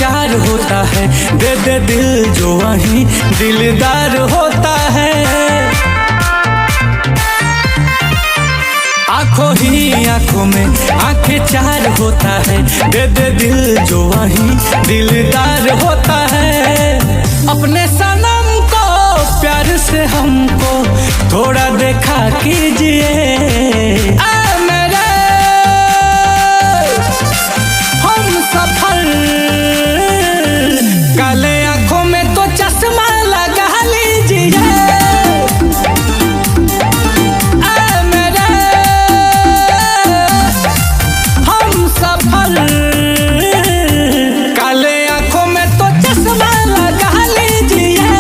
चार होता है, दे दे दिल जो वहीं दिलदार होता है। आंखों ही आंखों में आंखें चार होता है, दे दे दिल जो वहीं दिलदार होता है। अपने सनम को प्यार से हमको थोड़ा देखा कीजिए। मेरे हम सफल काले आंखों में तो चश्मा लगा लीजिए। काले आंखों में तो चश्मा लगा लीजिए।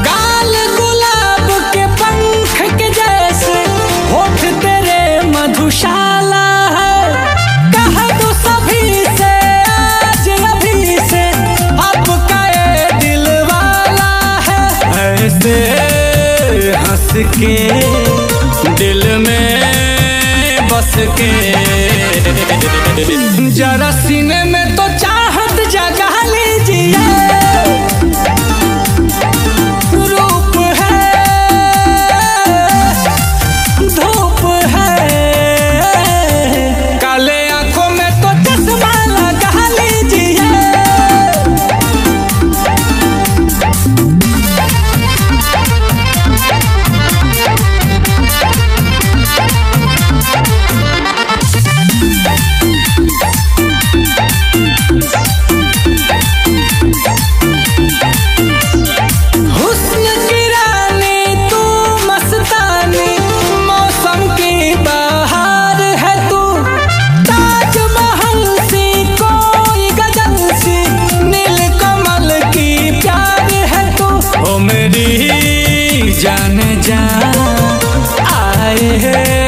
गाल गुलाब के पंख के जैसे, होठ तेरे मधुशाला है। कह दो सभी से आज अभी से, आपका ये दिल वाला है। ऐसे हंस के दिल में बस के, जरा सीने में तो चाहत जगा लीजिए। रूप है धूप है, काले आंखों में तो चश्मा लगा लीजिए। हुस्न की रानी तू मस्तानी, मौसम की बहार है तू। ताजमहल सी कोई गजल सी, नीलकमल की प्यार है तू। ओ मेरी जान जा आए है